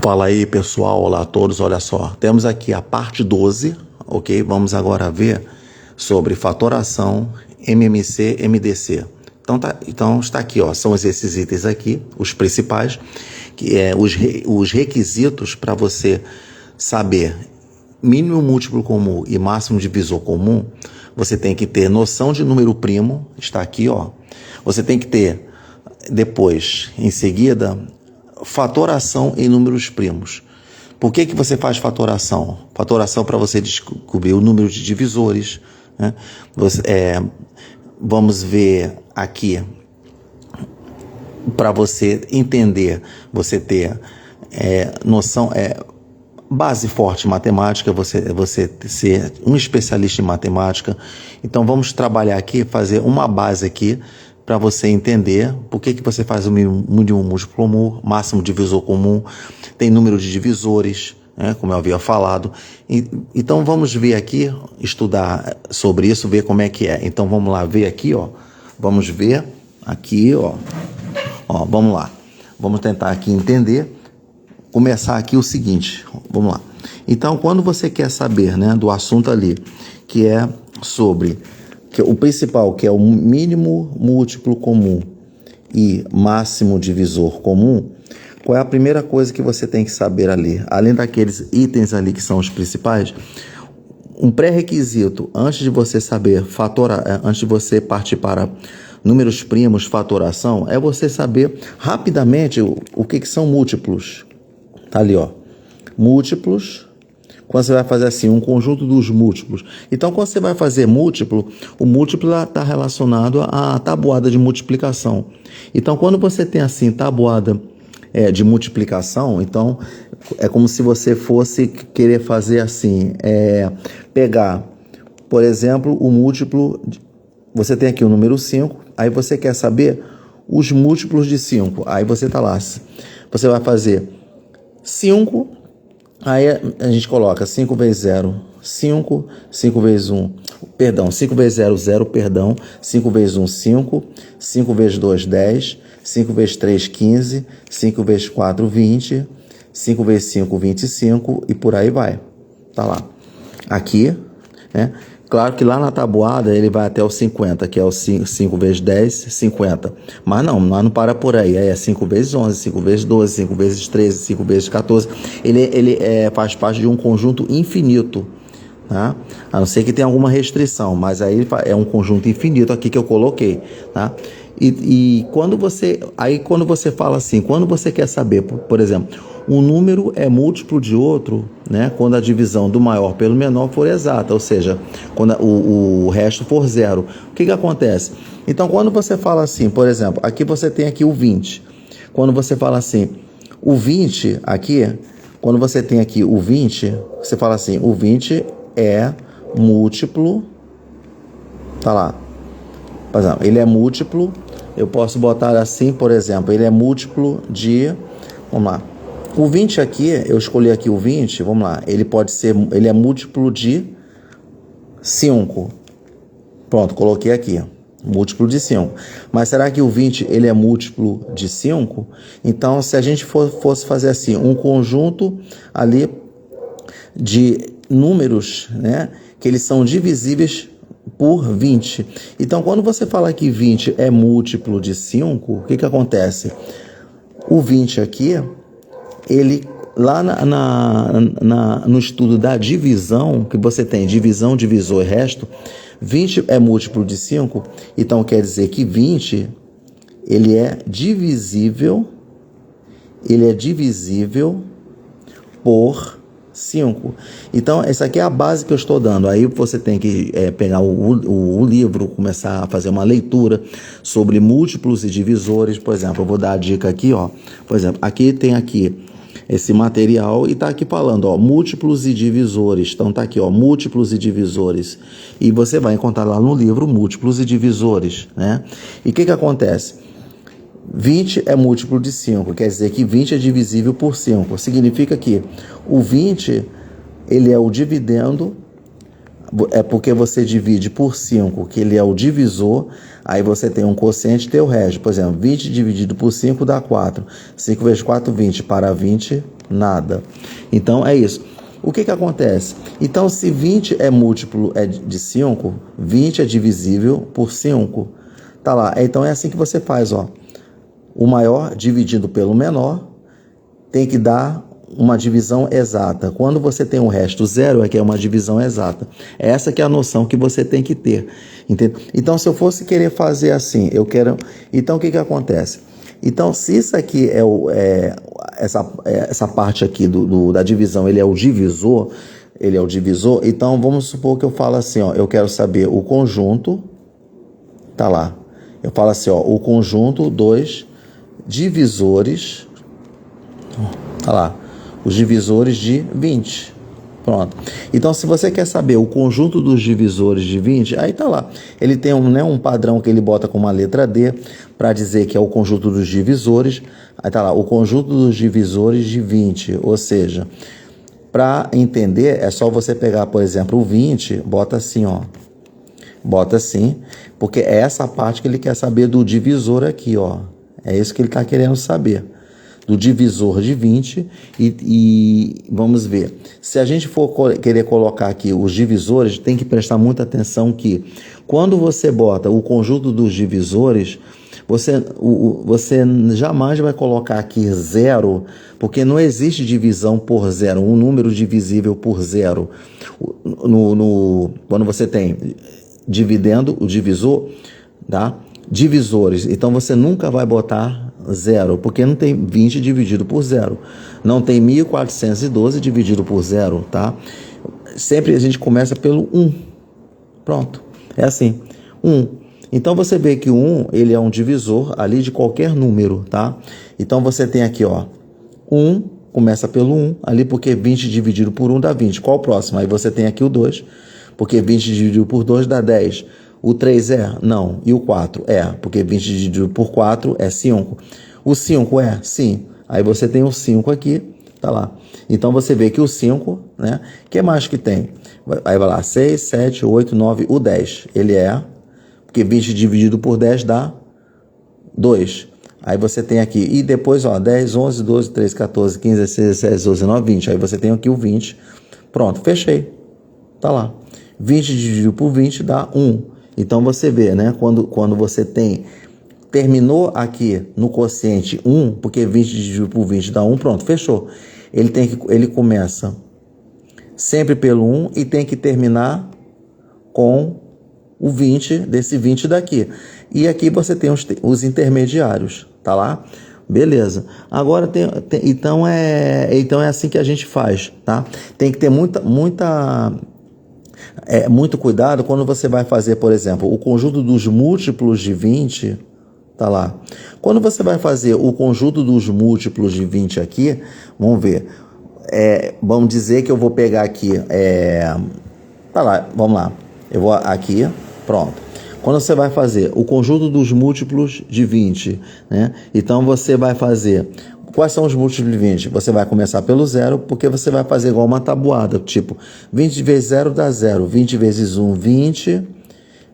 Fala aí, pessoal, olá a todos, olha só, temos aqui a parte 12, ok? Vamos agora ver sobre fatoração, MMC, MDC. Então está aqui, ó, são esses itens aqui, os principais, que é os requisitos para você saber mínimo múltiplo comum e máximo divisor comum. Você tem que ter noção de número primo, está aqui, ó. Você tem que ter, depois, em seguida, fatoração em números primos. Por que você faz fatoração? Fatoração para você descobrir o número de divisores, né? Vamos ver aqui, para você entender, você ter noção, base forte em matemática, você ser um especialista em matemática. Então vamos trabalhar aqui, fazer uma base aqui, para você entender por que você faz o mínimo múltiplo comum, máximo divisor comum, tem número de divisores, né, como eu havia falado. Então vamos ver aqui, estudar sobre isso, ver como é que é. Então vamos lá ver aqui, ó. Vamos ver aqui, ó. Vamos lá. Vamos tentar aqui entender. Começar aqui o seguinte, vamos lá. Então quando você quer saber, né, do assunto ali, que é sobre o principal, que é o mínimo múltiplo comum e máximo divisor comum, qual é a primeira coisa que você tem que saber ali? Além daqueles itens ali que são os principais, um pré-requisito antes de você saber fatorar, antes de você partir para números primos, fatoração, é você saber rapidamente o que são múltiplos. Tá ali, ó. Múltiplos. Quando você vai fazer assim, um conjunto dos múltiplos. Então, quando você vai fazer múltiplo, o múltiplo está relacionado à tabuada de multiplicação. Então, quando você tem assim, tabuada de multiplicação, então, é como se você fosse querer fazer assim, pegar, por exemplo, o múltiplo, você tem aqui o número 5, aí você quer saber os múltiplos de 5. Aí você está lá, você vai fazer 5. Aí a gente coloca 5 vezes 0, 5, 5 vezes 1, perdão, 5 vezes 0, 0, perdão, 5 vezes 1, 5, 5 vezes 2, 10, 5 vezes 3, 15, 5 vezes 4, 20, 5 vezes 5, 25 e por aí vai. Tá lá. Aqui, né? Claro que lá na tabuada ele vai até o 50, que é o 5 vezes 10, 50. Mas não para por aí. Aí é 5 vezes 11, 5 vezes 12, 5 vezes 13, 5 vezes 14. Ele faz parte de um conjunto infinito, tá? A não ser que tenha alguma restrição, mas aí é um conjunto infinito aqui que eu coloquei, tá? E quando você fala assim, quando você quer saber, por exemplo, um número é múltiplo de outro, né, quando a divisão do maior pelo menor for exata, ou seja, quando o resto for zero. O que acontece? Então, quando você fala assim, por exemplo, aqui você tem aqui o 20. Quando você fala assim, o 20 aqui, quando você tem aqui o 20, você fala assim, o 20 é múltiplo, tá lá, por exemplo, ele é múltiplo, eu posso botar assim, por exemplo, ele é múltiplo de, vamos lá, o 20 aqui, eu escolhi aqui o 20, vamos lá, ele é múltiplo de 5. Pronto, coloquei aqui, múltiplo de 5. Mas será que o 20 ele é múltiplo de 5? Então, se a gente fosse fazer assim, um conjunto ali de números, né, que eles são divisíveis por 20. Então, quando você fala que 20 é múltiplo de 5, o que acontece? O 20 aqui, ele, lá no estudo da divisão, que você tem divisão, divisor e resto, 20 é múltiplo de 5, então quer dizer que 20, ele é divisível por 5. Então, essa aqui é a base que eu estou dando. Aí você tem que pegar o livro, começar a fazer uma leitura sobre múltiplos e divisores. Por exemplo, eu vou dar a dica aqui, ó. Por exemplo, aqui tem aqui esse material e está aqui falando, ó, múltiplos e divisores. Então tá aqui, ó, múltiplos e divisores. E você vai encontrar lá no livro múltiplos e divisores, né? E o que acontece? 20 é múltiplo de 5, quer dizer que 20 é divisível por 5. Significa que o 20, ele é o dividendo, é porque você divide por 5, que ele é o divisor, aí você tem um quociente e tem o resto. Por exemplo, 20 dividido por 5 dá 4. 5 vezes 4, 20. Para 20, Nada. Então, é isso. O que acontece? Então, se 20 é múltiplo de 5, 20 é divisível por 5. Tá lá. Então, é assim que você faz, ó. O maior dividido pelo menor tem que dar uma divisão exata. Quando você tem um resto zero, é que é uma divisão exata. Essa que é a noção que você tem que ter. Entendeu? Então, se eu fosse querer fazer assim, eu quero... Então, o que acontece? Então, se isso aqui essa parte aqui da divisão, ele é o divisor, então vamos supor que eu falo assim, ó, eu quero saber o conjunto, tá lá. Eu falo assim, ó, o conjunto dos divisores, tá lá, os divisores de 20. Pronto. Então, se você quer saber o conjunto dos divisores de 20, aí tá lá. Ele tem um padrão que ele bota com uma letra D para dizer que é o conjunto dos divisores. Aí tá lá, o conjunto dos divisores de 20. Ou seja, para entender, é só você pegar, por exemplo, o 20, bota assim, ó. Bota assim, porque é essa parte que ele quer saber do divisor aqui, ó. É isso que ele está querendo saber. Do divisor de 20 e vamos ver. Se a gente for querer colocar aqui os divisores, tem que prestar muita atenção que quando você bota o conjunto dos divisores, você jamais vai colocar aqui zero, porque não existe divisão por zero, um número divisível por zero. Quando você tem dividendo, o divisor, tá? Divisores, então você nunca vai botar zero, porque não tem 20 dividido por zero, não tem 1412 dividido por zero, tá? Sempre a gente começa pelo 1, pronto, é assim, 1. Então você vê que o 1, ele é um divisor ali de qualquer número, tá? Então você tem aqui, ó, 1, começa pelo 1, ali porque 20 dividido por 1 dá 20, qual o próximo? Aí você tem aqui o 2, porque 20 dividido por 2 dá 10, o 3 é? Não. E o 4? É, porque 20 dividido por 4 é 5. O 5 é? Sim. Aí você tem o 5 aqui, tá lá. Então você vê que o 5, né? O que mais que tem? Aí vai lá, 6, 7, 8, 9, o 10. Ele é, porque 20 dividido por 10 dá 2. Aí você tem aqui, e depois, ó, 10, 11, 12, 13, 14, 15, 16, 17, 18, 19, 20. Aí você tem aqui o 20. Pronto, fechei. Tá lá. 20 dividido por 20 dá 1. Então você vê, né? Quando você terminou aqui no quociente 1, porque 20 dividido por 20 dá 1, pronto, fechou. Ele começa sempre pelo 1 e tem que terminar com o 20 desse 20 daqui. E aqui você tem os intermediários, tá lá? Beleza. Agora então é assim que a gente faz, tá? Tem que ter muito cuidado quando você vai fazer, por exemplo, o conjunto dos múltiplos de 20, tá lá. Quando você vai fazer o conjunto dos múltiplos de 20 aqui, vamos ver, vamos dizer que eu vou pegar aqui, tá lá, vamos lá, eu vou aqui, pronto. Quando você vai fazer o conjunto dos múltiplos de 20, né? Então você vai fazer... Quais são os múltiplos de 20? Você vai começar pelo zero, porque você vai fazer igual uma tabuada, tipo, 20 vezes 0 dá 0, 20 vezes 1, 20,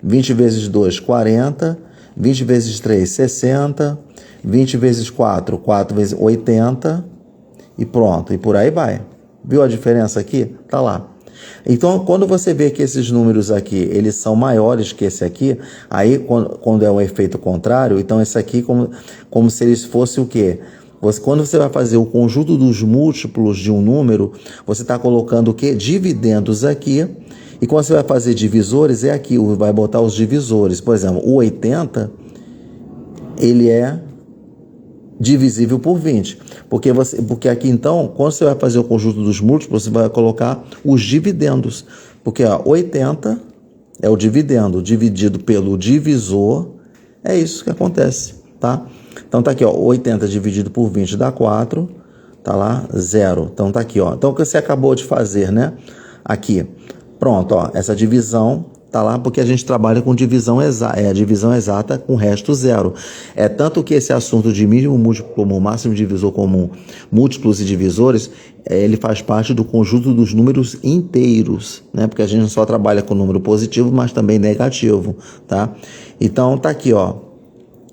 20 vezes 2, 40, 20 vezes 3, 60, 20 vezes 4, 4 vezes 80, e pronto, e por aí vai. Viu a diferença aqui? Tá lá. Então, quando você vê que esses números aqui, eles são maiores que esse aqui, aí, quando é um efeito contrário, então esse aqui, como se eles fossem o quê? Quando você vai fazer o conjunto dos múltiplos de um número, você está colocando o quê? Dividendos aqui. E quando você vai fazer divisores, é aqui, vai botar os divisores. Por exemplo, o 80, ele é divisível por 20. Porque aqui, então, quando você vai fazer o conjunto dos múltiplos, você vai colocar os dividendos. Porque, ó, 80 é o dividendo, dividido pelo divisor, é isso que acontece, tá? Então tá aqui, ó, 80 dividido por 20 dá 4, tá lá, 0. Então tá aqui, ó. Então o que você acabou de fazer, né? Aqui, pronto, ó, essa divisão tá lá porque a gente trabalha com divisão exata com resto zero. É tanto que esse assunto de mínimo múltiplo comum, máximo divisor comum, múltiplos e divisores, ele faz parte do conjunto dos números inteiros, né? Porque a gente não só trabalha com número positivo, mas também negativo, tá? Então tá aqui, ó.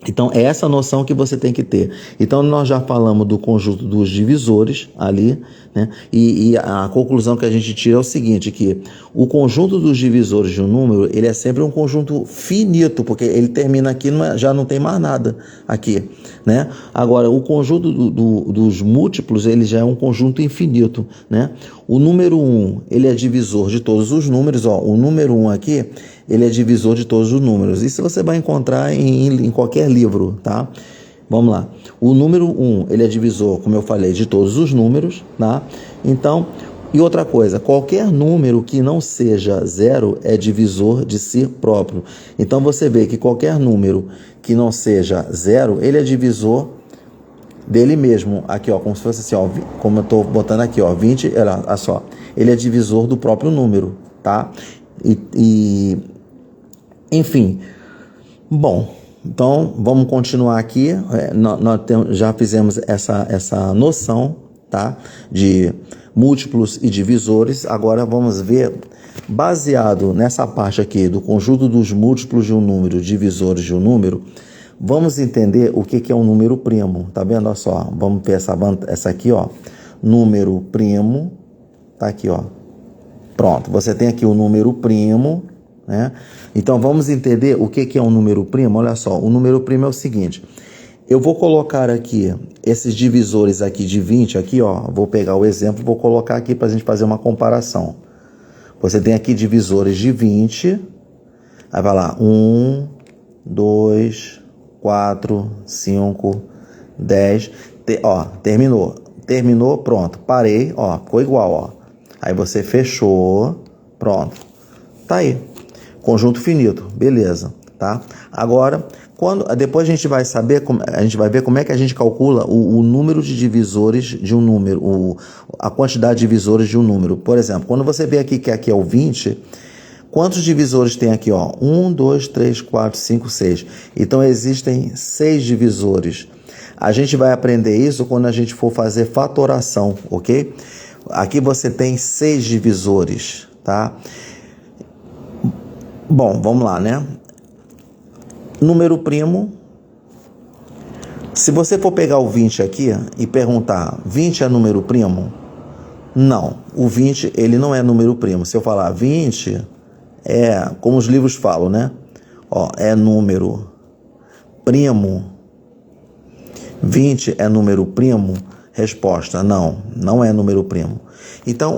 Então, é essa noção que você tem que ter. Então, nós já falamos do conjunto dos divisores ali, né? E a conclusão que a gente tira é o seguinte, que o conjunto dos divisores de um número, ele é sempre um conjunto finito, porque ele termina aqui, já não tem mais nada aqui, né? Agora, o conjunto dos múltiplos, ele já é um conjunto infinito, né? O número 1, ele é divisor de todos os números, ó, o número 1 aqui, ele é divisor de todos os números. Isso você vai encontrar em qualquer livro, tá? Vamos lá. O número 1, ele é divisor, como eu falei, de todos os números, tá? Então, e outra coisa, qualquer número que não seja zero é divisor de si próprio. Então, você vê que qualquer número que não seja zero, ele é divisor dele mesmo. Aqui, ó, como se fosse assim, ó, como eu estou botando aqui, ó, 20, olha só, ele é divisor do próprio número, tá? Enfim, bom, então vamos continuar aqui. Nós já fizemos essa noção, tá, de múltiplos e divisores. Agora vamos ver, baseado nessa parte aqui do conjunto dos múltiplos de um número, divisores de um número, vamos entender o que é um número primo. Tá vendo? Olha só, vamos ver essa aqui, ó, número primo, tá aqui, ó. Pronto, você tem aqui o número primo, né? Então vamos entender o que é um número primo. Olha só, o número primo é o seguinte: eu vou colocar aqui esses divisores aqui de 20, aqui, ó, vou pegar o exemplo, vou colocar aqui para a gente fazer uma comparação. Você tem aqui divisores de 20, aí vai lá, 1, 2, 4, 5, 10, ó, terminou, pronto, parei, ó, ficou igual, ó. Aí você fechou, pronto, tá aí. Conjunto finito, beleza, tá? Agora, depois a gente vai saber, a gente vai ver como é que a gente calcula o número de divisores de um número, a quantidade de divisores de um número. Por exemplo, quando você vê aqui que aqui é o 20, quantos divisores tem aqui, ó? 1, 2, 3, 4, 5, 6. Então, existem 6 divisores. A gente vai aprender isso quando a gente for fazer fatoração, ok? Aqui você tem 6 divisores, tá? Bom, vamos lá, né? Número primo. Se você for pegar o 20 aqui e perguntar, 20 é número primo? Não, o 20 ele não é número primo. Se eu falar 20 é, como os livros falam, né? Ó, é número primo. 20 é número primo? Resposta, não é número primo. Então,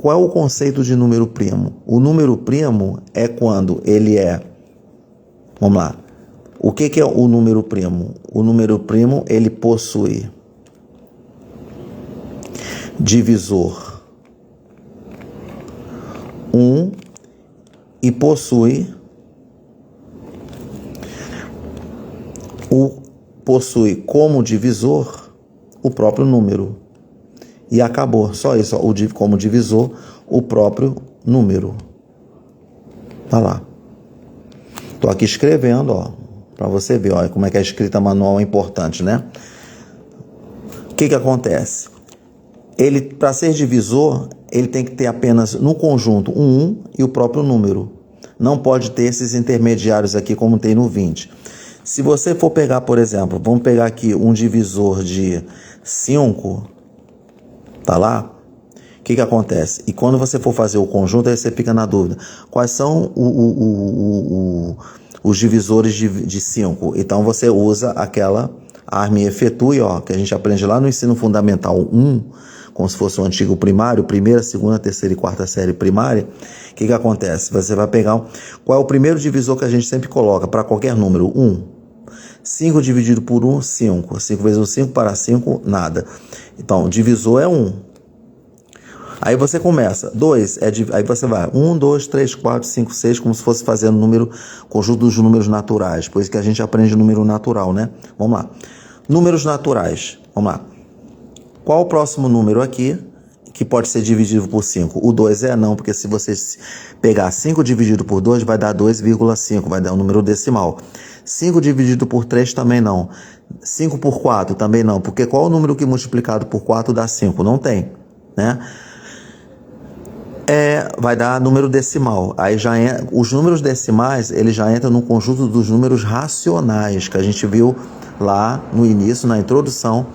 qual é o conceito de número primo? O número primo é quando ele é... Vamos lá. O que é o número primo? O número primo, ele possui divisor 1 e possui como divisor o próprio número. E acabou, só isso, como divisor o próprio número. Tá lá. Tô aqui escrevendo, ó, para você ver, ó, como é que a escrita manual é importante, né? O que acontece? Ele, para ser divisor, ele tem que ter apenas no conjunto um 1 e o próprio número. Não pode ter esses intermediários aqui como tem no 20. Se você for pegar, por exemplo, vamos pegar aqui um divisor de 5, tá lá? O que acontece? E quando você for fazer o conjunto, aí você fica na dúvida. Quais são os divisores de 5? Então você usa aquela arma e efetue, ó, que a gente aprende lá no ensino fundamental 1, como se fosse um antigo primário, primeira, segunda, terceira e quarta série primária. O que acontece? Você vai pegar... Qual é o primeiro divisor que a gente sempre coloca para qualquer número? 1. 5 dividido por 1, 5. 5 vezes 1, 5 para 5, nada. Então, o divisor é 1. Aí você começa. 2, aí você vai. 1, 2, 3, 4, 5, 6, como se fosse fazendo conjunto dos números naturais. Por isso que a gente aprende número natural, né? Vamos lá. Números naturais. Vamos lá. Qual o próximo número aqui que pode ser dividido por 5? O 2 não, porque se você pegar 5 dividido por 2, vai dar 2,5, vai dar um número decimal. 5 dividido por 3 também não. 5 por 4 também não, porque qual o número que multiplicado por 4 dá 5? Não tem, né? Vai dar número decimal. Aí já os números decimais, ele já entra no conjunto dos números racionais, que a gente viu lá no início, na introdução,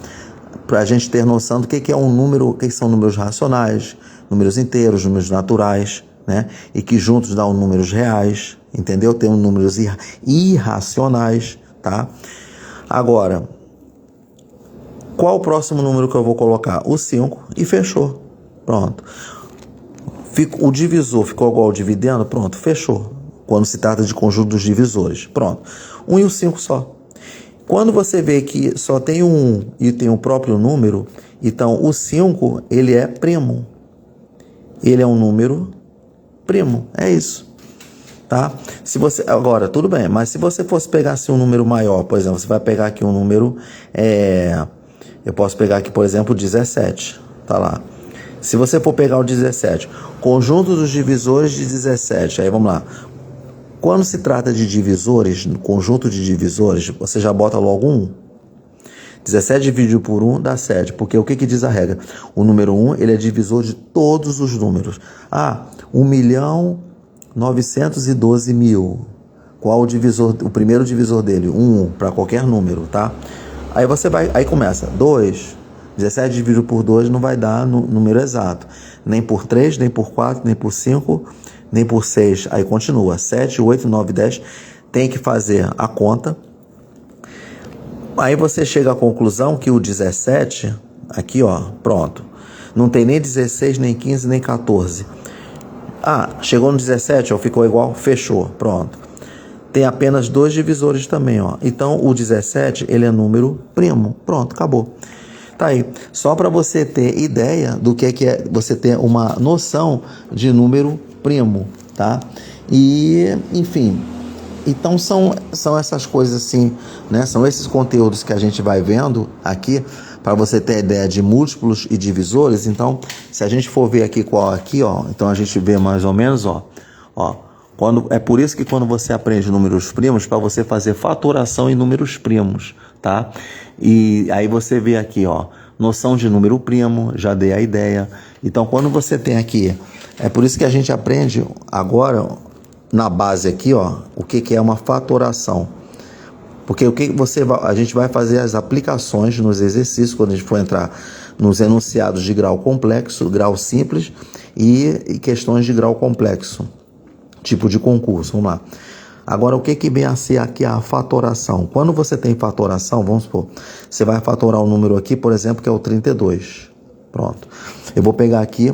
para a gente ter noção do que é um número, o que são números racionais, números inteiros, números naturais, né? E que juntos dão números reais, entendeu? Tem números irracionais, tá? Agora, qual o próximo número que eu vou colocar? O 5 e fechou. Pronto. O divisor ficou igual ao dividendo? Pronto, fechou. Quando se trata de conjunto dos divisores. Pronto. 1 e o 5 só. Quando você vê que só tem um 1 e tem o próprio número, então o 5, ele é primo. Ele é um número primo. É isso. Tá? Agora, tudo bem, mas se você fosse pegar assim, um número maior, por exemplo, você vai pegar aqui um número, eu posso pegar aqui, por exemplo, 17, tá lá. Se você for pegar o 17, conjunto dos divisores de 17, aí vamos lá. Quando se trata de divisores, conjunto de divisores, você já bota logo 1. 17 dividido por 1 dá 7, porque o que diz a regra? O número 1, ele é divisor de todos os números. 1.912.000. Qual o primeiro divisor dele? 1 para qualquer número, tá? Aí começa, 2, 17 dividido por 2 não vai dar número exato. Nem por 3, nem por 4, nem por 5, nem por 6. Aí continua, 7, 8, 9, 10. Tem que fazer a conta. Aí você chega à conclusão que o 17, aqui ó, pronto. Não tem nem 16, nem 15, nem 14. Chegou no 17, ó, ficou igual, fechou, pronto. Tem apenas 2 divisores também, ó. Então o 17, ele é número primo. Pronto, acabou. Tá aí. Só para você ter ideia do que é você ter uma noção de número primo, tá? E, enfim, então são essas coisas assim, né? São esses conteúdos que a gente vai vendo aqui para você ter ideia de múltiplos e divisores. Então, se a gente for ver aqui ó, então a gente vê mais ou menos, ó, é por isso que quando você aprende números primos, para você fazer fatoração em números primos, tá? E aí você vê aqui, ó, noção de número primo, já dei a ideia. Então, quando você tem aqui, é por isso que a gente aprende agora na base aqui, ó, o que é uma fatoração. Porque a gente vai fazer as aplicações nos exercícios, quando a gente for entrar nos enunciados de grau complexo, grau simples e questões de grau complexo, tipo de concurso. Vamos lá. Agora, o que vem a ser aqui a fatoração? Quando você tem fatoração, vamos supor, você vai fatorar um número aqui, por exemplo, que é o 32. Pronto. Eu vou pegar aqui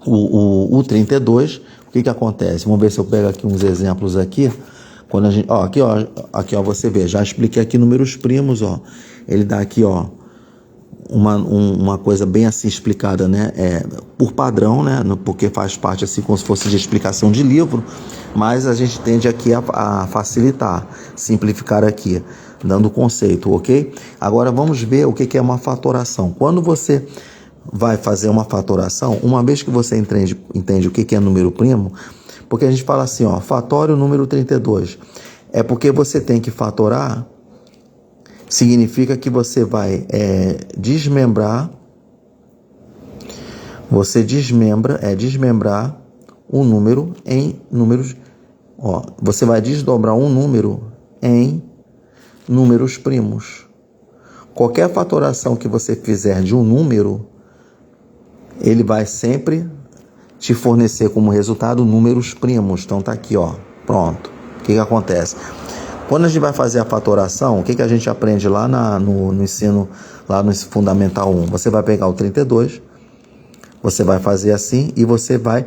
o 32. O que acontece? Vamos ver se eu pego aqui uns exemplos aqui. Quando a gente, aqui, você vê, já expliquei aqui números primos, ó. Ele dá aqui, ó, uma coisa bem assim explicada, né? Por padrão, né? Porque faz parte assim como se fosse de explicação de livro, mas a gente tende aqui a facilitar, simplificar aqui, dando o conceito, ok? Agora vamos ver o que é uma fatoração. Quando você vai fazer uma fatoração, uma vez que você entende o que é número primo, porque a gente fala assim, ó, fatório número 32. É porque você tem que fatorar, significa que você vai desmembrar um número em números, ó, você vai desdobrar um número em números primos. Qualquer fatoração que você fizer de um número, ele vai sempre te fornecer como resultado números primos. Então tá aqui, ó, pronto. O que acontece? Quando a gente vai fazer a fatoração, o que a gente aprende lá no ensino, lá no Fundamental 1? Você vai pegar o 32, você vai fazer assim e você vai...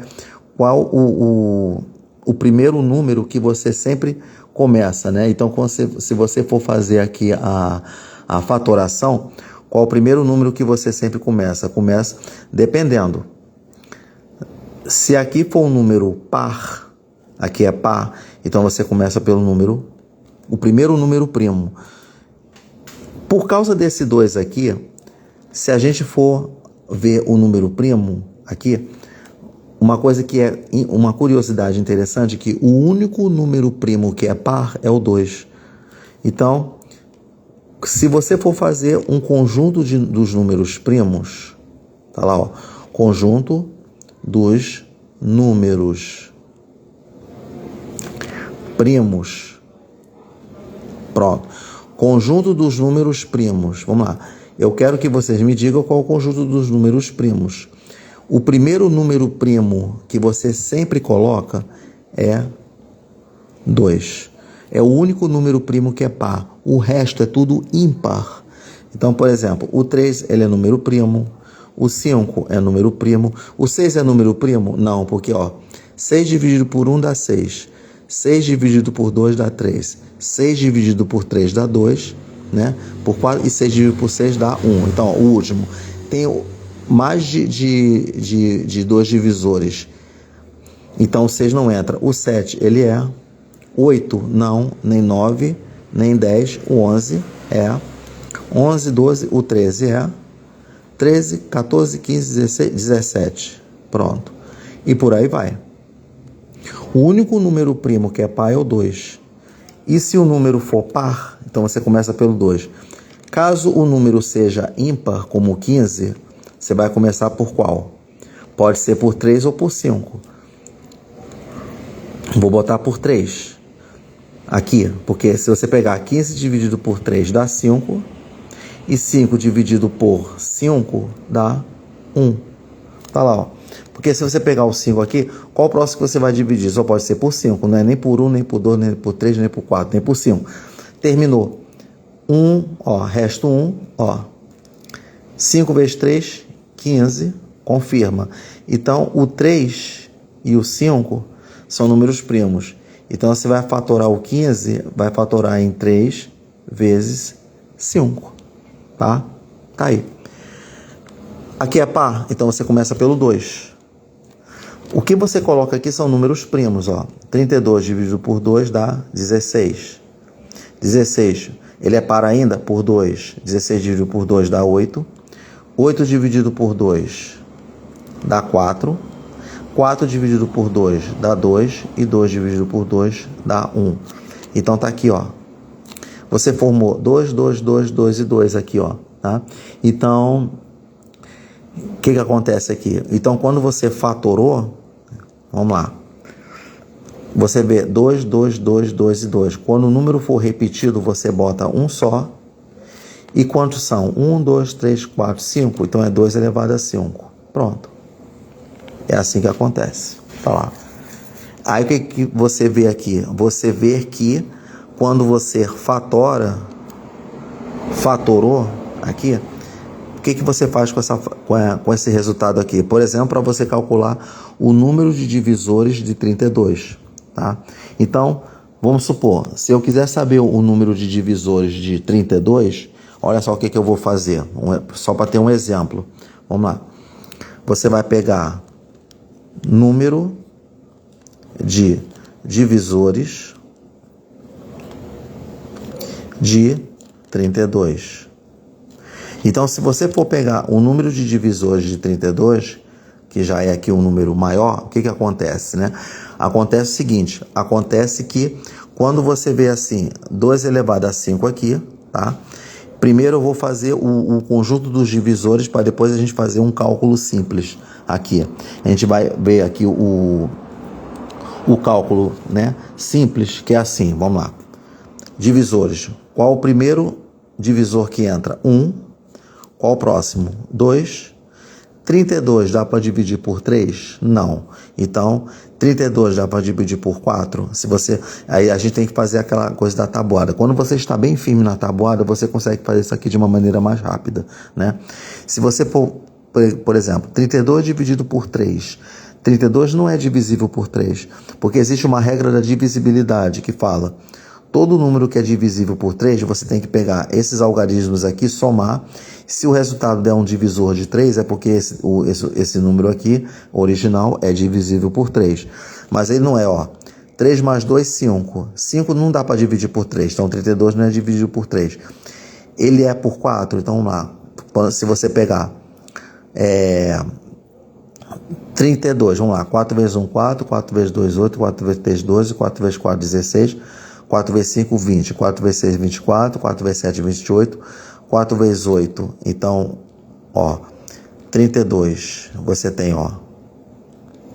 Qual o primeiro número que você sempre começa, né? Então, se você for fazer aqui a fatoração, qual o primeiro número que você sempre começa? Começa dependendo. Se aqui for um número par, aqui é par, então você começa pelo o primeiro número primo. Por causa desse 2 aqui, se a gente for ver o número primo aqui, uma coisa que é uma curiosidade interessante, que o único número primo que é par é o 2. Então, se você for fazer um conjunto dos números primos, tá lá, ó, conjunto dos números primos. Pronto. Conjunto dos números primos. Vamos lá. Eu quero que vocês me digam qual é o conjunto dos números primos. O primeiro número primo que você sempre coloca é 2. É o único número primo que é par. O resto é tudo ímpar. Então, por exemplo, o 3 ele é número primo. O 5 é número primo. O 6 é número primo? Não, porque 6 dividido por 1 dá 6. 6 dividido por 2 dá 3. 6 dividido por 3 dá 2, né? Por 4, e 6 dividido por 6 dá 1. Então, o último tem mais de 2 divisores. Então, o 6 não entra. O 7, ele é. 8, não. Nem 9, nem 10. O 11 é. 11, 12, o 13 é. 13, 14, 15, 16, 17. Pronto. E por aí vai. O único número primo que é par é o 2. E se o número for par, então você começa pelo 2. Caso o número seja ímpar, como 15, você vai começar por qual? Pode ser por 3 ou por 5. Vou botar por 3. Aqui, porque se você pegar 15 dividido por 3 dá 5. E 5 dividido por 5 dá 1. Tá lá, Porque se você pegar o 5 aqui, qual o próximo que você vai dividir? Só pode ser por 5, não é nem por 1, nem por 2, nem por 3, nem por 4, nem por 5. Terminou. 1, resto 1, 5 vezes 3, 15, confirma. Então, o 3 e o 5 são números primos. Então, você vai fatorar o 15, vai fatorar em 3 vezes 5. Tá? Tá aí. Aqui é par, então você começa pelo 2. O que você coloca aqui são números primos, 32 dividido por 2 dá 16. 16, ele é par ainda por 2. 16 dividido por 2 dá 8. 8 dividido por 2 dá 4. 4 dividido por 2 dá 2. E 2 dividido por 2 dá 1. Então tá aqui, Você formou 2, 2, 2, 2 e 2 aqui, tá? Então, o que acontece aqui? Então, quando você fatorou, vamos lá. Você vê 2, 2, 2, 2 e 2. Quando o número for repetido, você bota um só. E quantos são? 1, 2, 3, 4, 5. Então, é 2 elevado a 5. Pronto. É assim que acontece. Tá lá. Aí, o que você vê aqui? Você vê que quando você fatorou aqui, o que você faz com esse resultado aqui? Por exemplo, para você calcular o número de divisores de 32. Tá? Então, vamos supor, se eu quiser saber o número de divisores de 32, olha só o que eu vou fazer, só para ter um exemplo. Vamos lá. Você vai pegar número de divisores de 32. Então, se você for pegar o número de divisores de 32, que já é aqui um número maior, o que acontece, né? Acontece o seguinte, acontece que quando você vê assim, 2 elevado a 5 aqui, tá? Primeiro eu vou fazer o conjunto dos divisores para depois a gente fazer um cálculo simples aqui. A gente vai ver aqui o cálculo, né, simples, que é assim, vamos lá. Divisores. Qual o primeiro divisor que entra? 1. Qual o próximo? 2. 32 dá para dividir por 3? Não. Então, 32 dá para dividir por 4? Aí a gente tem que fazer aquela coisa da tabuada. Quando você está bem firme na tabuada, você consegue fazer isso aqui de uma maneira mais rápida, né? Se você por exemplo, 32 dividido por 3. 32 não é divisível por 3, porque existe uma regra da divisibilidade que fala: todo número que é divisível por 3, você tem que pegar esses algarismos aqui, somar. Se o resultado der um divisor de 3, é porque esse número aqui, original, é divisível por 3. Mas ele não é, 3 mais 2, 5. 5 não dá para dividir por 3, então 32 não é dividido por 3. Ele é por 4, então vamos lá. Se você pegar 32, vamos lá. 4 vezes 1, 4. 4 vezes 2, 8. 4 vezes 3, 12. 4 vezes 4, 16. 4 vezes 5, 20. 4 vezes 6, 24. 4 vezes 7, 28. 4 vezes 8. Então, 32. Você tem,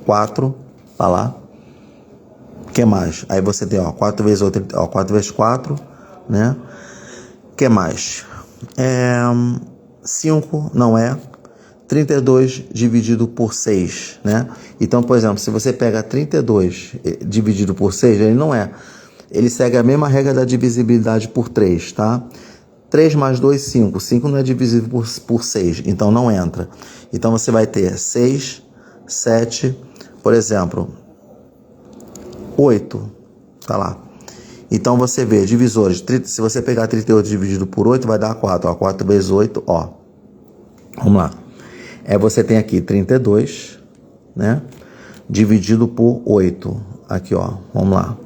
4, tá lá. O que mais? Aí você tem, ó, 4 vezes 8, ó, 4 vezes 4, né? O que mais? 5 não é. 32 dividido por 6, né? Então, por exemplo, se você pega 32 dividido por 6, ele não é. Ele segue a mesma regra da divisibilidade por 3, tá? 3 mais 2, 5. 5 não é divisível por 6, então não entra. Então, você vai ter 6, 7, por exemplo, 8, tá lá. Então, você vê divisores. Se você pegar 38 dividido por 8, vai dar 4. Ó, 4 vezes 8, ó. Vamos lá. Você tem aqui 32, né? Dividido por 8. Aqui, ó. Vamos lá.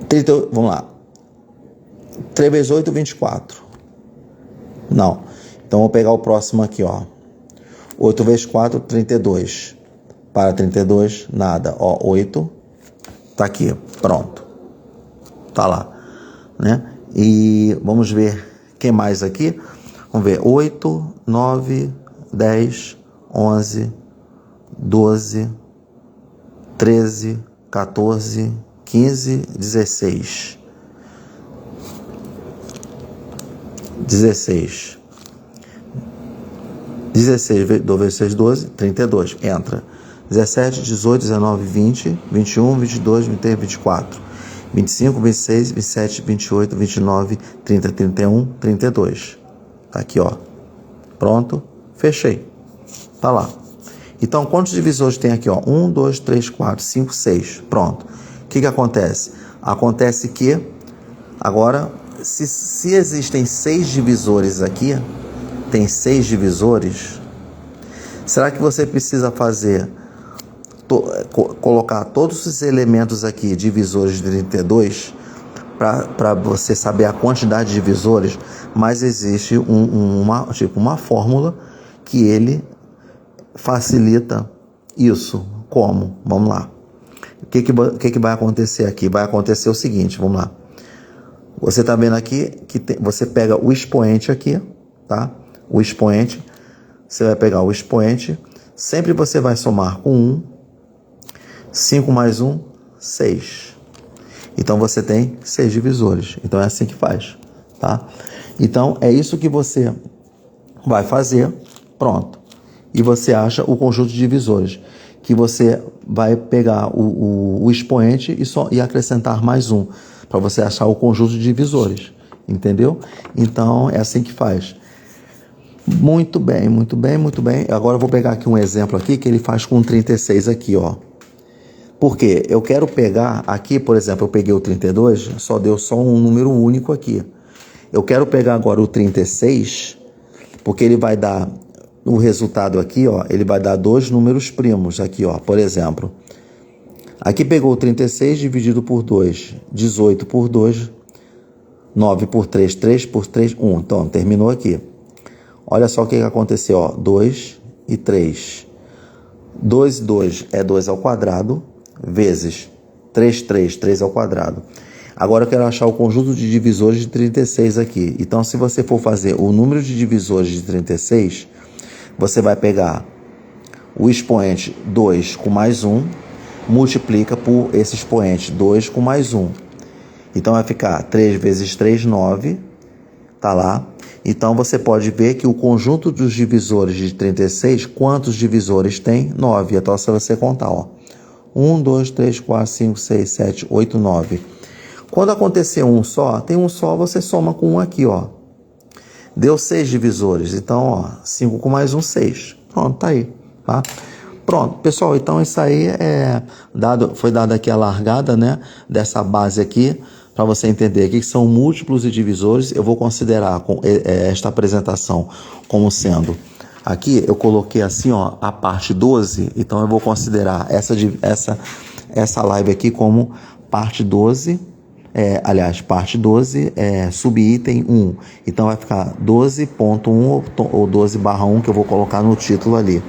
30, vamos lá. 3 vezes 8, 24. Não. Então, vou pegar o próximo aqui, ó. 8 vezes 4, 32. Para 32, nada. Ó, 8. Tá aqui. Pronto. Tá lá. Né? E vamos ver o que mais aqui. Vamos ver, 8, 9, 10, 11, 12, 13, 14, 15, 16. 16. 16 vezes 6, 12, 32. Entra. 17, 18, 19, 20, 21, 22, 23, 24. 25, 26, 27, 28, 29, 30, 31, 32. Tá aqui, ó. Pronto. Fechei. Tá lá. Então, quantos divisores tem aqui, ó? 1, 2, 3, 4, 5, 6. Pronto. O que acontece? Acontece que, agora, se existem 6 divisores aqui, tem 6 divisores, será que você precisa fazer, colocar todos os elementos aqui, divisores de 32, para você saber a quantidade de divisores? Mas existe uma fórmula que ele facilita isso. Como? Vamos lá. O que vai acontecer aqui? Vai acontecer o seguinte, vamos lá. Você está vendo aqui que você pega o expoente aqui, tá? O expoente, você vai pegar o expoente, sempre você vai somar com 1, 5 mais 1, 6. Então, você tem 6 divisores. Então, é assim que faz, tá? Então, é isso que você vai fazer, pronto. E você acha o conjunto de divisores, que você vai pegar o expoente e acrescentar mais um, para você achar o conjunto de divisores, entendeu? Então, é assim que faz. Muito bem, muito bem, muito bem. Agora eu vou pegar aqui um exemplo aqui, que ele faz com 36 aqui, ó. Por quê? Eu quero pegar aqui, por exemplo, eu peguei o 32, deu só um número único aqui. Eu quero pegar agora o 36, porque ele vai dar, o resultado aqui, ó, ele vai dar 2 números primos aqui, ó. Por exemplo, aqui pegou o 36 dividido por 2, 18 por 2, 9 por 3, 3 por 3, 1. Então, terminou aqui. Olha só o que aconteceu, ó, 2 e 3. 2 e 2 é 2 ao quadrado, vezes 3, 3, 3 ao quadrado. Agora eu quero achar o conjunto de divisores de 36 aqui. Então, se você for fazer o número de divisores de 36, você vai pegar o expoente 2 com mais 1, multiplica por esse expoente 2 com mais 1. Então, vai ficar 3 vezes 3, 9. Tá lá. Então, você pode ver que o conjunto dos divisores de 36, quantos divisores tem? 9. Então, se você contar, ó. 1, 2, 3, 4, 5, 6, 7, 8, 9. Quando acontecer um só, tem um só, você soma com um aqui, ó. Deu 6 divisores. Então, ó, 5 com mais 1, 6. Pronto, tá aí, tá? Pronto, pessoal, então isso aí foi dada aqui a largada, né, dessa base aqui, para você entender que são múltiplos e divisores. Eu vou considerar esta apresentação como sendo, aqui eu coloquei assim, ó, a parte 12, então eu vou considerar essa live aqui como parte 12, parte 12, subitem 1. Então vai ficar 12.1 ou 12/1, que eu vou colocar no título ali.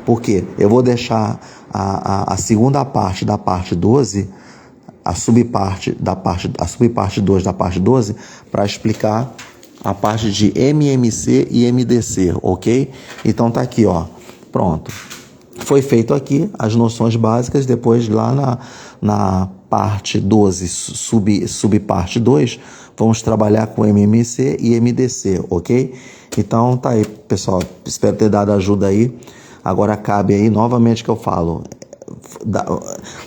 Porque eu vou deixar a segunda parte da parte 12, a subparte 2 da parte 12, para explicar a parte de MMC e MDC, ok? Então tá aqui, ó. Pronto. Foi feito aqui as noções básicas, depois lá na parte 12, subparte 2, vamos trabalhar com MMC e MDC, ok? Então tá aí, pessoal, espero ter dado ajuda aí. Agora cabe aí, novamente que eu falo,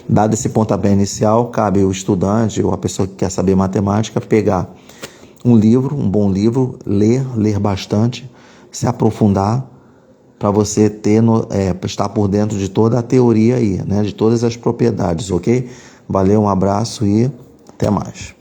dado esse pontapé inicial, cabe o estudante ou a pessoa que quer saber matemática pegar um livro, um bom livro, ler bastante, se aprofundar, para você estar por dentro de toda a teoria aí, né? De todas as propriedades, ok? Valeu, um abraço e até mais.